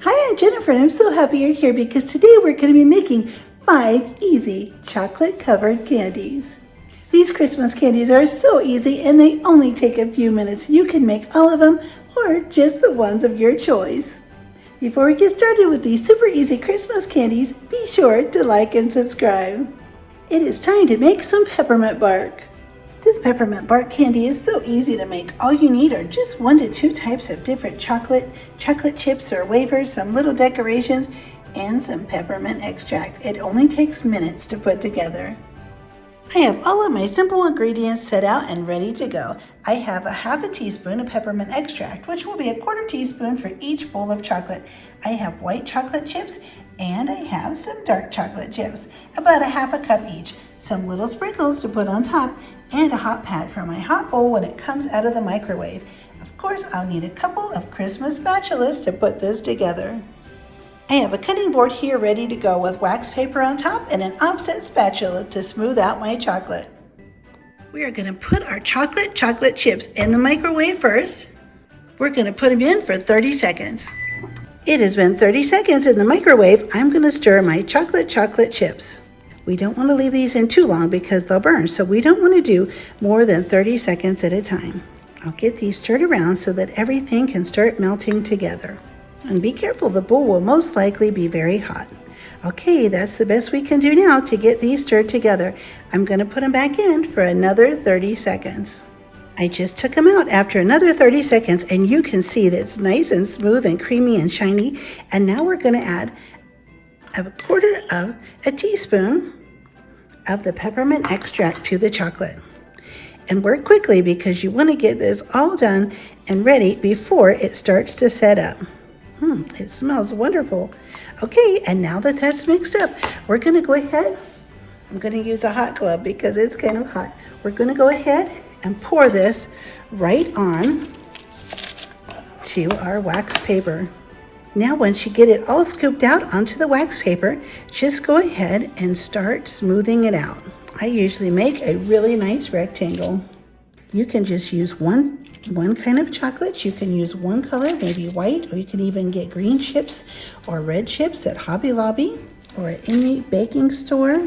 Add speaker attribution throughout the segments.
Speaker 1: Hi, I'm Jennifer, and I'm so happy you're here because today we're going to be making 5 easy chocolate-covered candies. These Christmas candies are so easy and they only take a few minutes. You can make all of them or just the ones of your choice. Before we get started with these super easy Christmas candies, be sure to like and subscribe. It is time to make some peppermint bark. This peppermint bark candy is so easy to make. All you need are just 1 to 2 types of different chocolate chips or wafers, some little decorations, and some peppermint extract. It only takes minutes to put together. I have all of my simple ingredients set out and ready to go. I have a half a teaspoon of peppermint extract, which will be a 1/4 teaspoon for each bowl of chocolate. I have white chocolate chips and I have some dark chocolate chips, about a half a cup each, some little sprinkles to put on top, and a hot pad for my hot bowl when it comes out of the microwave. Of course, I'll need a couple of Christmas spatulas to put this together. I have a cutting board here ready to go with wax paper on top and an offset spatula to smooth out my chocolate. We are going to put our chocolate chips in the microwave first. We're going to put them in for 30 seconds. It has been 30 seconds in the microwave. I'm going to stir my chocolate chips. We don't want to leave these in too long because they'll burn, so we don't want to do more than 30 seconds at a time. I'll get these stirred around so that everything can start melting together. And be careful, the bowl will most likely be very hot. Okay, that's the best we can do now to get these stirred together. I'm going to put them back in for another 30 seconds. I just took them out after another 30 seconds, and you can see that it's nice and smooth and creamy and shiny. And now we're going to add a 1/4 of a teaspoon of the peppermint extract to the chocolate. And work quickly because you want to get this all done and ready before it starts to set up. It smells wonderful. Okay, and now that that's mixed up, we're going to go ahead. I'm going to use a hot glove because it's kind of hot. We're going to go ahead and pour this right on to our wax paper. Now once you get it all scooped out onto the wax paper, just go ahead and start smoothing it out. I usually make a really nice rectangle. You can just use one kind of chocolate. You can use one color, maybe white, or you can even get green chips or red chips at Hobby Lobby or at any baking store.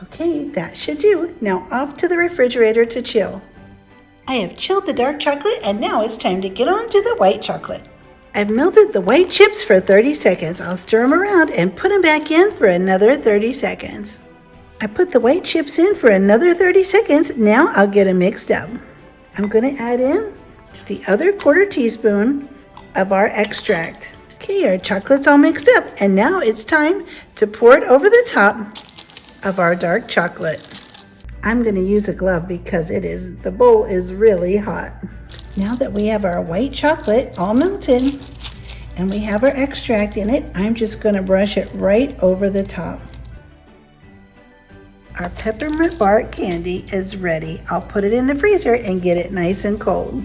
Speaker 1: Okay, that should do. Now off to the refrigerator to chill. I have chilled the dark chocolate and now it's time to get on to the white chocolate. I've melted the white chips for 30 seconds. I'll stir them around and put them back in for another 30 seconds. I put the white chips in for another 30 seconds. Now I'll get them mixed up. I'm going to add in the other 1/4 teaspoon of our extract. Okay, our chocolate's all mixed up, and now it's time to pour it over the top of our dark chocolate. I'm going to use a glove because the bowl is really hot. Now that we have our white chocolate all melted and we have our extract in it, I'm just going to brush it right over the top. Our peppermint bark candy is ready. I'll put it in the freezer and get it nice and cold.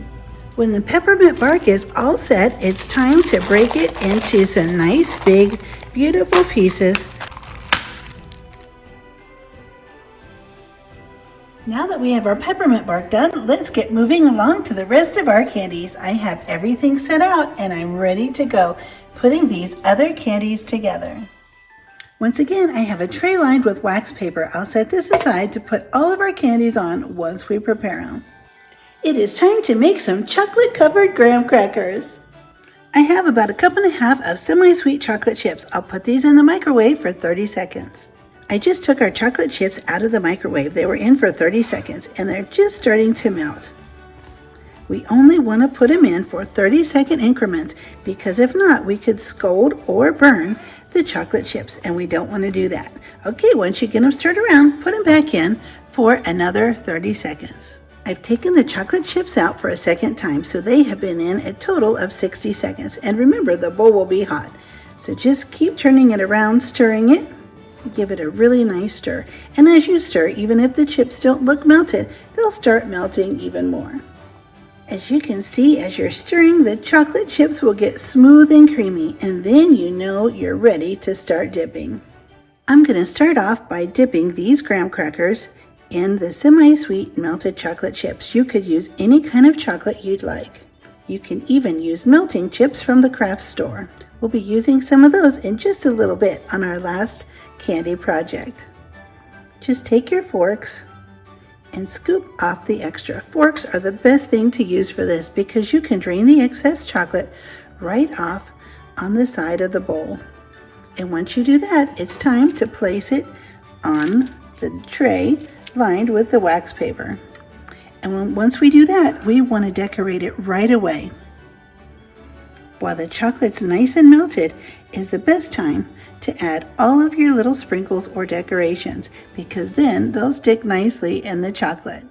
Speaker 1: When the peppermint bark is all set, it's time to break it into some nice, big, beautiful pieces. Now that we have our peppermint bark done, let's get moving along to the rest of our candies. I have everything set out and I'm ready to go, putting these other candies together. Once again, I have a tray lined with wax paper. I'll set this aside to put all of our candies on once we prepare them. It is time to make some chocolate-covered graham crackers. I have about 1.5 cups of semi-sweet chocolate chips. I'll put these in the microwave for 30 seconds. I just took our chocolate chips out of the microwave. They were in for 30 seconds and they're just starting to melt. We only want to put them in for 30-second increments because if not, we could scald or burn the chocolate chips and we don't want to do that. Okay, once you get them stirred around, put them back in for another 30 seconds. I've taken the chocolate chips out for a second time, so they have been in a total of 60 seconds. And remember, the bowl will be hot. So just keep turning it around, stirring it. Give it a really nice stir. And as you stir, even if the chips don't look melted, they'll start melting even more. As you can see, as you're stirring, the chocolate chips will get smooth and creamy, and then you know you're ready to start dipping. I'm going to start off by dipping these graham crackers in the semi-sweet melted chocolate chips. You could use any kind of chocolate you'd like. You can even use melting chips from the craft store. We'll be using some of those in just a little bit on our last candy project. Just take your forks and scoop off the extra. Forks are the best thing to use for this because you can drain the excess chocolate right off on the side of the bowl. And once you do that, it's time to place it on the tray lined with the wax paper. And once we do that, we want to decorate it right away. While the chocolate's nice and melted is the best time to add all of your little sprinkles or decorations, because then they'll stick nicely in the chocolate.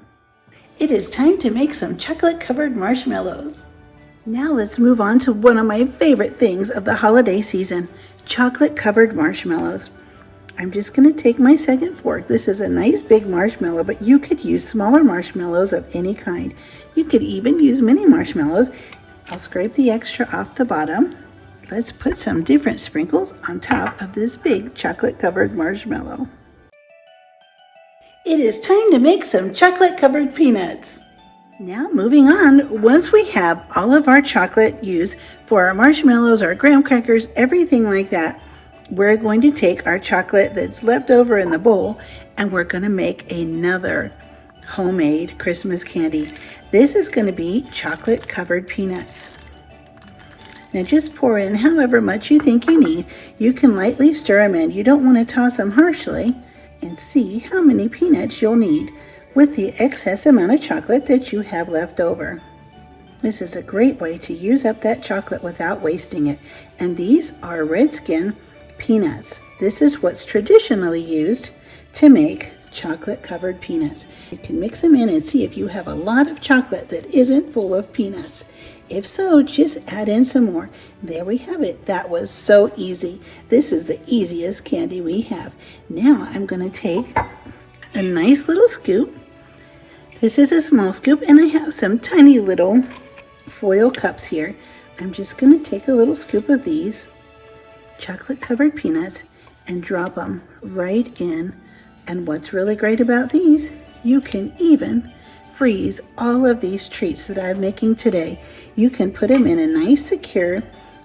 Speaker 1: It is time to make some chocolate covered marshmallows. Now let's move on to one of my favorite things of the holiday season, chocolate covered marshmallows. I'm just going to take my second fork. This is a nice big marshmallow, but you could use smaller marshmallows of any kind. You could even use mini marshmallows. I'll scrape the extra off the bottom. Let's put some different sprinkles on top of this big chocolate covered marshmallow. It is time to make some chocolate covered peanuts. Now moving on, once we have all of our chocolate used for our marshmallows, our graham crackers, everything like that, we're going to take our chocolate that's left over in the bowl and we're going to make another homemade Christmas candy. This is going to be chocolate covered peanuts. Now just pour in however much you think you need. You can lightly stir them in. You don't want to toss them harshly, and see how many peanuts you'll need with the excess amount of chocolate that you have left over. This is a great way to use up that chocolate without wasting it. And these are red skin peanuts. This is what's traditionally used to make chocolate covered peanuts. You can mix them in and see if you have a lot of chocolate that isn't full of peanuts. If so, just add in some more. There we have it. That was so easy. This is the easiest candy we have. Now I'm going to take a nice little scoop. This is a small scoop and I have some tiny little foil cups here. I'm just going to take a little scoop of these chocolate covered peanuts and drop them right in. And what's really great about these, you can even freeze all of these treats that I'm making today. You can put them in a nice secure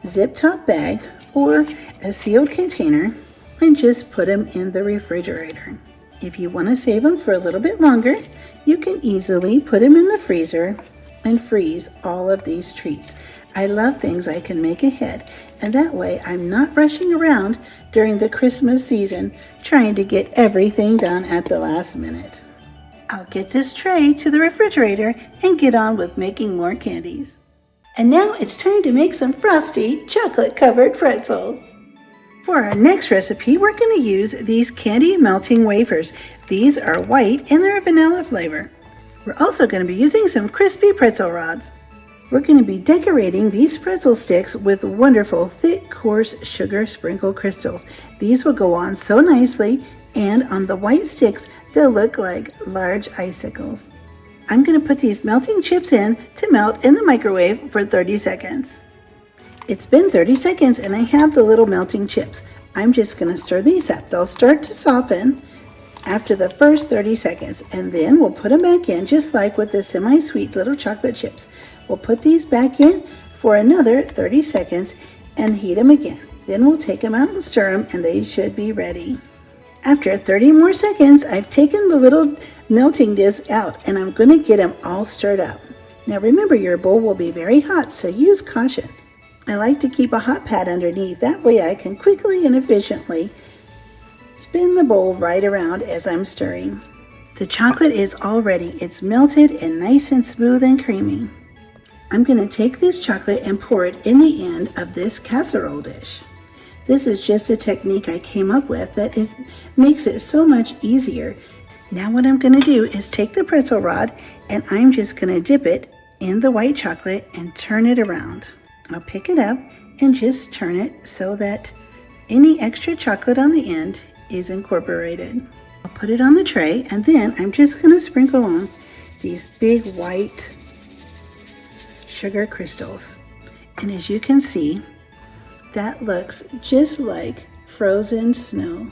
Speaker 1: zip top bag or a sealed container and just put them in the refrigerator. If you want to save them for a little bit longer, you can easily put them in the freezer and freeze all of these treats. I love things I can make ahead, and that way I'm not rushing around during the Christmas season trying to get everything done at the last minute. I'll get this tray to the refrigerator and get on with making more candies. And now it's time to make some frosty chocolate covered pretzels. For our next recipe, we're going to use these candy melting wafers. These are white and they're a vanilla flavor. We're also going to be using some crispy pretzel rods. We're going to be decorating these pretzel sticks with wonderful thick, coarse sugar sprinkle crystals. These will go on so nicely, and on the white sticks, they'll look like large icicles. I'm going to put these melting chips in to melt in the microwave for 30 seconds. It's been 30 seconds and I have the little melting chips. I'm just going to stir these up. They'll start to soften after the first 30 seconds, and then we'll put them back in just like with the semi-sweet little chocolate chips. We'll put these back in for another 30 seconds and heat them again. Then we'll take them out and stir them and they should be ready. After 30 more seconds, I've taken the little melting disc out and I'm going to get them all stirred up. Now remember, your bowl will be very hot, so use caution. I like to keep a hot pad underneath. That way I can quickly and efficiently spin the bowl right around as I'm stirring. The chocolate is all ready. It's melted and nice and smooth and creamy. I'm going to take this chocolate and pour it in the end of this casserole dish. This is just a technique I came up with that makes it so much easier. Now what I'm going to do is take the pretzel rod and I'm just going to dip it in the white chocolate and turn it around. I'll pick it up and just turn it so that any extra chocolate on the end is incorporated. I'll put it on the tray and then I'm just going to sprinkle on these big white sugar crystals. And as you can see, that looks just like frozen snow.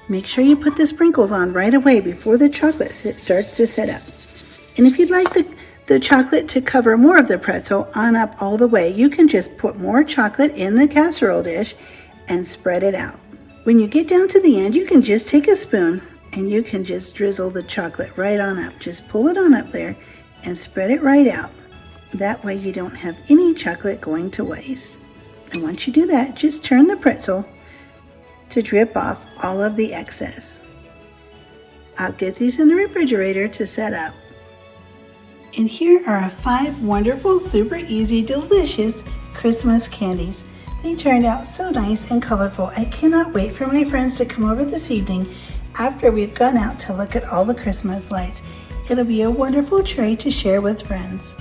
Speaker 1: Make sure you put the sprinkles on right away before the chocolate starts to set up. And if you'd like the chocolate to cover more of the pretzel on up all the way, you can just put more chocolate in the casserole dish and spread it out. When you get down to the end, you can just take a spoon and you can just drizzle the chocolate right on up. Just pull it on up there and spread it right out. That way you don't have any chocolate going to waste. And once you do that, just turn the pretzel to drip off all of the excess. I'll get these in the refrigerator to set up. And here are 5 wonderful, super easy, delicious Christmas candies. They turned out so nice and colorful. I cannot wait for my friends to come over this evening after we've gone out to look at all the Christmas lights. It'll be a wonderful tray to share with friends.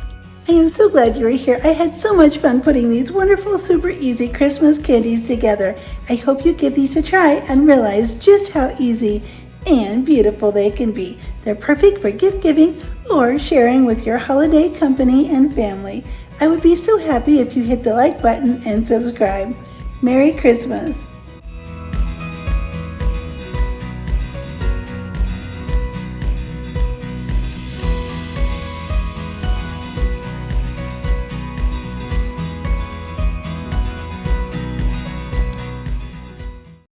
Speaker 1: I am so glad you were here. I had so much fun putting these wonderful, super easy Christmas candies together. I hope you give these a try and realize just how easy and beautiful they can be. They're perfect for gift giving or sharing with your holiday company and family. I would be so happy if you hit the like button and subscribe. Merry Christmas!